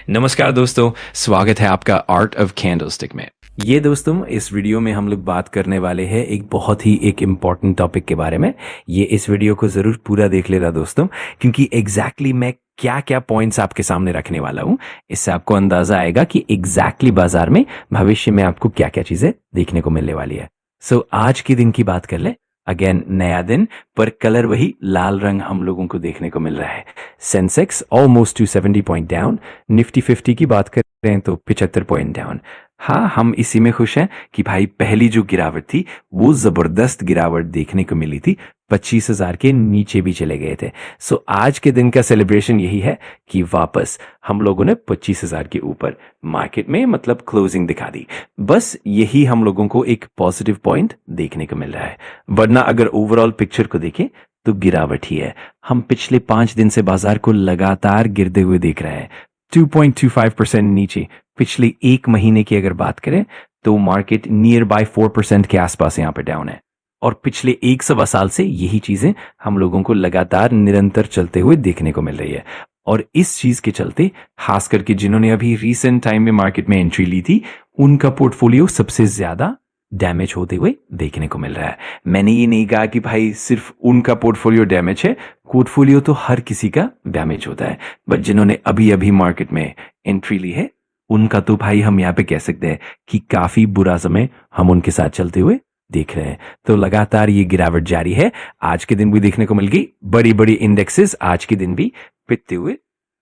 नमस्कार दोस्तों, स्वागत है आपका आर्ट ऑफ कैंडलस्टिक में। ये दोस्तों, इस वीडियो में हम लोग बात करने वाले हैं एक बहुत ही एक इम्पॉर्टेंट टॉपिक के बारे में। ये इस वीडियो को ज़रूर पूरा देख लेना दोस्तों, क्योंकि एग्जैक्टली मैं क्या क्या पॉइंट्स आपके सामने रखने वाला हूँ, इससे आपको अंदाजा आएगा कि एग्जैक्टली बाजार में भविष्य में आपको क्या क्या चीज़ें देखने को मिलने वाली है। सो आज के दिन की बात कर ले। अगेन नया दिन, पर कलर वही लाल रंग हम लोगों को देखने को मिल रहा है। Sensex almost 270 point down. Nifty 50 की बात कर रहे हैं तो 75 पॉइंट डाउन। हाँ, हम इसी में खुश हैं कि भाई पहली जो गिरावट थी वो जबरदस्त गिरावट देखने को मिली थी, 25,000 के नीचे भी चले गए थे। सो आज के दिन का सेलिब्रेशन यही है कि वापस हम लोगों ने 25,000 के ऊपर मार्केट में मतलब क्लोजिंग दिखा दी। बस यही हम लोगों को एक पॉजिटिव पॉइंट देखने को मिल रहा है, वरना अगर ओवरऑल पिक्चर को देखें तो गिरावट ही है। हम पिछले 5 दिन से बाजार को लगातार गिरते हुए देख रहे हैं, 2.25% नीचे। पिछले एक महीने की अगर बात करें तो मार्केट नियर बाय 4% के आसपास यहाँ पे डाउन है, और पिछले 1 सवा साल से यही चीजें हम लोगों को लगातार निरंतर चलते हुए देखने को मिल रही है। और इस चीज के चलते खास करके जिन्होंने अभी रिसेंट टाइम में मार्केट में एंट्री ली थी, उनका पोर्टफोलियो सबसे ज्यादा डैमेज होते हुए देखने को मिल रहा है। मैंने ये नहीं कहा कि भाई सिर्फ उनका पोर्टफोलियो डैमेज है, पोर्टफोलियो तो हर किसी का डैमेज होता है, बट जिन्होंने अभी अभी मार्केट में एंट्री ली है उनका तो भाई हम यहाँ पे कह सकते हैं कि काफी बुरा समय हम उनके साथ चलते हुए देख रहे हैं। तो लगातार ये गिरावट जारी है। आज के दिन भी देखने को मिल गई, बड़ी बड़ी इंडेक्सेस आज के दिन भी पिटते हुए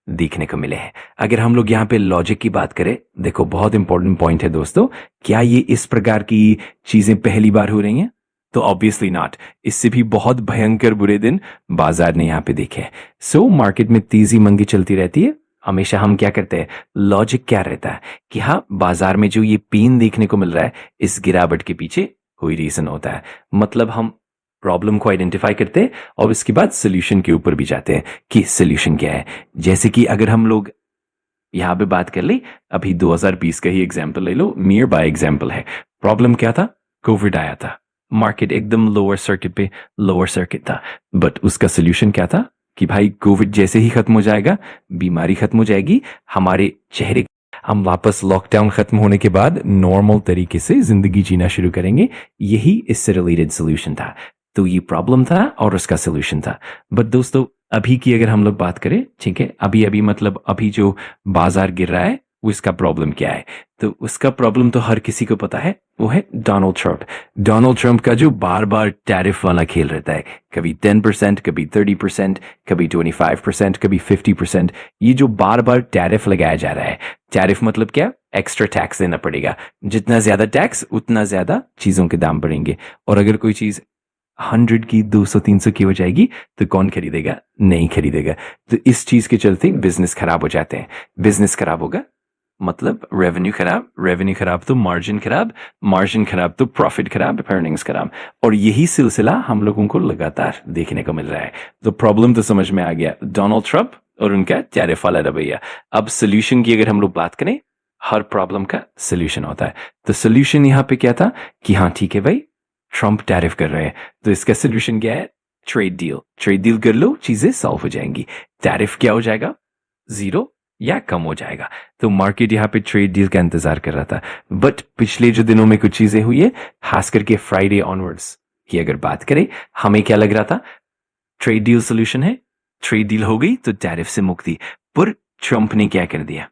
देखने को मिले हैं। अगर हम लोग यहाँ पे लॉजिक की बात करें, देखो बहुत इंपॉर्टेंट पॉइंट है दोस्तों, क्या ये इस प्रकार की चीजें पहली बार हो रही हैं? तो ऑब्वियसली नॉट। इससे भी बहुत भयंकर बुरे दिन बाजार ने यहाँ पे देखे हैं। सो मार्केट में तेजी मंदी चलती रहती है। हमेशा हम क्या करते हैं, लॉजिक क्या रहता है कि हाँ, बाजार में जो ये पेन देखने को मिल रहा है इस गिरावट के पीछे कोई रीजन होता है। मतलब हम प्रॉब्लम को आइडेंटिफाई करते हैं और इसके बाद सोल्यूशन के ऊपर भी जाते हैं कि सोल्यूशन क्या है। जैसे कि अगर हम लोग यहां पे बात कर ले, अभी 2020 का ही एग्जाम्पल ले लो, नियर बाय एग्जाम्पल है। प्रॉब्लम क्या था? कोविड आया था, मार्केट एकदम लोअर सर्किट पे लोअर सर्किट था, बट उसका सोल्यूशन क्या था कि भाई कोविड जैसे ही खत्म हो जाएगा, बीमारी खत्म हो जाएगी, हमारे चेहरे हम वापस लॉकडाउन खत्म होने के बाद नॉर्मल तरीके से जिंदगी जीना शुरू करेंगे। यही इससे रिलेटेड सोल्यूशन था। तो ये प्रॉब्लम था और उसका सोल्यूशन था। बट दोस्तों अभी की अगर हम लोग बात करें, ठीक है, अभी अभी मतलब अभी जो बाजार गिर रहा है वो इसका प्रॉब्लम क्या है? तो उसका प्रॉब्लम तो हर किसी को पता है, वो है डोनाल्ड ट्रंप। डोनाल्ड ट्रंप का जो बार बार टैरिफ वाला खेल रहता है, कभी 10%, कभी 30%, कभी 25%, कभी 50%। ये जो बार बार टैरिफ लगाया जा रहा है, टैरिफ मतलब क्या? एक्स्ट्रा टैक्स देना पड़ेगा। जितना ज्यादा टैक्स उतना ज्यादा चीजों के दाम बढ़ेंगे, और अगर कोई चीज 100 की 200 300 की हो जाएगी तो कौन खरीदेगा? नहीं खरीदेगा। तो इस चीज के चलते बिजनेस खराब हो जाते हैं। बिजनेस खराब होगा मतलब रेवेन्यू खराब, रेवेन्यू खराब तो मार्जिन खराब, मार्जिन खराब तो प्रॉफिट खराब, अर्निंग्स खराब, और यही सिलसिला हम लोगों को लगातार देखने को मिल रहा है। तो प्रॉब्लम तो समझ में आ गया, डोनाल्ड ट्रंप और उनका टैरिफ वाला रवैया। अब सोल्यूशन की अगर हम लोग बात करें, हर प्रॉब्लम का सोल्यूशन होता है। तो सोल्यूशन यहाँ पे क्या था कि हाँ ठीक है भाई, ट्रंप टैरिफ कर रहे हैं, तो इसका सोल्यूशन क्या है? Trade deal. ट्रेड डील कर लो, चीजें सॉल्व हो जाएंगी। टैरिफ क्या हो जाएगा? जीरो या कम हो जाएगा। तो मार्केट यहाँ पे ट्रेड डील का इंतजार कर रहा था। बट पिछले जो दिनों में कुछ चीजें हुई है, खास करके फ्राइडे ऑनवर्ड्स की अगर बात करें, हमें क्या लग रहा था? ट्रेड डील सोल्यूशन है, ट्रेड डील हो गई तो टैरिफ से मुक्ति। पर ट्रंप ने क्या कर दिया?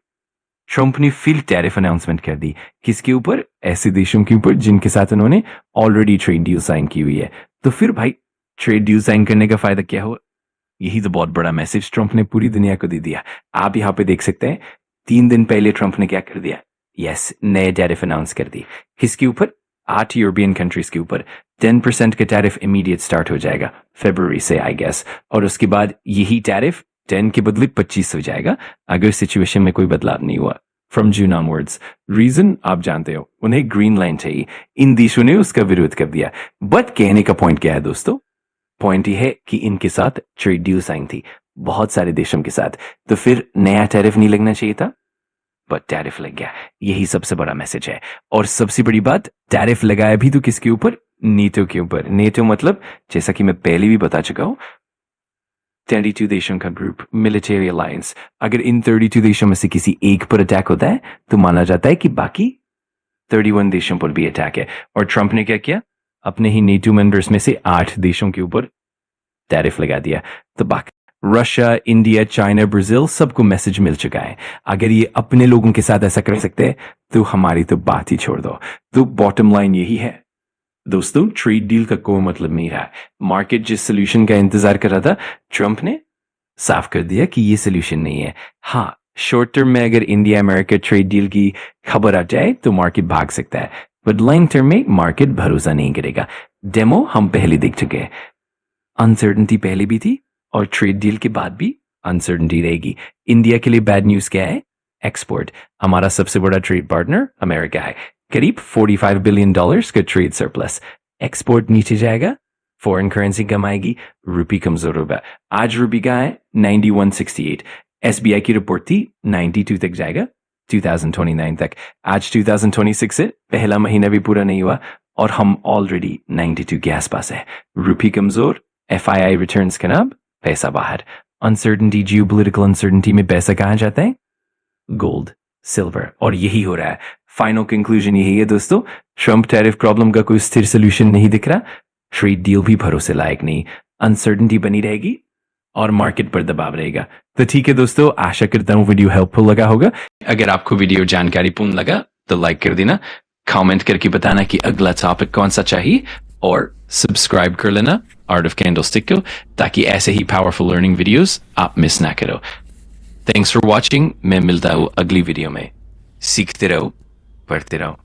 ट्रंप ने फिर टैरिफ अनाउंसमेंट कर दी। किसके ऊपर? ऐसे देशों के ऊपर जिनके साथ उन्होंने ऑलरेडी ट्रेड डील साइन की हुई है। तो फिर भाई ट्रेड डील साइन करने का फायदा क्या हुआ? यही तो बहुत बड़ा मैसेज ट्रंप ने पूरी दुनिया को दे दिया। आप यहाँ पे देख सकते हैं, 3 दिन पहले ट्रंप ने क्या कर दिया? यस, नए टैरिफ अनाउंस कर दी। किसके ऊपर? 8 यूरोपियन कंट्रीज के ऊपर 10% का टैरिफ इमीडिएट स्टार्ट हो जाएगा फरवरी से, आई गेस। और उसके बाद यही टैरिफ 10 के बदले 25 हो जाएगा अगर सिचुएशन में कोई बदलाव नहीं हुआ फ्रॉम जून ऑनवर्ड्स। रीजन आप जानते हो, उन्हें ग्रीन लाइन चाहिए। इन देशों ने उसका विरोध कर दिया। बट कहने का पॉइंट क्या है दोस्तों? पॉइंट ये है कि इनके साथ ट्रेड डील साइन थी बहुत सारे देशों के साथ, तो फिर नया टैरिफ नहीं लगना चाहिए था, बट टैरिफ लग गया। यही सबसे बड़ा मैसेज है। और सबसे बड़ी बात, टैरिफ लगाया भी तो किसके ऊपर? नेटो के ऊपर। नेटो मतलब जैसा कि मैं पहले भी बता चुका हूं, 32 देशों का ग्रुप मिलिट्री अलायंस। अगर इन 32 देशों में से किसी एक पर अटैक होता है तो माना जाता है कि बाकी 31 देशों पर भी अटैक है। और ट्रंप ने क्या किया, अपने ही नेटो मेंबर्स में से 8 देशों के ऊपर टैरिफ लगा दिया। तो बाकी रशिया, इंडिया, चाइना, ब्राजील सबको मैसेज मिल चुका है। अगर ये अपने लोगों के साथ ऐसा कर सकते हैं तो हमारी तो बात ही छोड़ दो। तो बॉटम लाइन यही है दोस्तों, ट्रेड डील का कोई मतलब नहीं रहा। मार्केट जिस सोल्यूशन का इंतजार कर रहा था, ट्रंप ने साफ कर दिया कि ये सोल्यूशन नहीं है। हाँ, शॉर्ट टर्म में अगर इंडिया अमेरिका ट्रेड डील की खबर आ जाए तो मार्केट भाग सकता है, बट लॉन्ग टर्म में मार्केट भरोसा नहीं करेगा। डेमो हम पहले देख चुके हैं। अनसर्टनिटी पहले भी थी और ट्रेड डील के बाद भी अनसर्टनिटी रहेगी। इंडिया के लिए बैड न्यूज क्या है? एक्सपोर्ट। हमारा सबसे बड़ा ट्रेड पार्टनर अमेरिका है, करीब $45 बिलियन का ट्रेड सरप्लस। एक्सपोर्ट नीचे जाएगा, फॉरेन करेंसी कम आएगी, रुपी कमजोर होगा। आज रुपी का है 9168। एसबीआई की रिपोर्ट थी 92 तक जाएगा 2029 तक। आज 2026 से पहला महीना भी पूरा नहीं हुआ और हम ऑलरेडी 92 के आसपास है। रुपी कमजोर, एफआईआई रिटर्न्स खराब, पैसा बाहर। अनसर्टनिटी, जियोपॉलिटिकल अनसर्टनिटी में पैसा कहाँ जाता है? Gold, silver. और यही हो रहा है। फाइनल कंक्लूजन यही है दोस्तों, ट्रंप टैरिफ प्रॉब्लम का कोई स्थिर सोल्यूशन नहीं दिख रहा, ट्रेड डील भी भरोसे लायक नहीं, अनसर्टनिटी बनी रहेगी और मार्केट पर दबाव रहेगा। तो ठीक है दोस्तों, आशा करता हूँ वीडियो हेल्पफुल लगा होगा। अगर आपको वीडियो जानकारीपूर्ण लगा तो लाइक कर देना, कमेंट करके बताना कि अगला टॉपिक कौन सा चाहिए और सब्सक्राइब कर लेना आर्ट ऑफ कैंडलस्टिक को, ताकि ऐसे ही पावरफुल लर्निंग वीडियोस आप मिस ना करो। Thanks for watching. मैं मिलता हूँ अगली वीडियो में। सीखते रहो, पढ़ते रहो।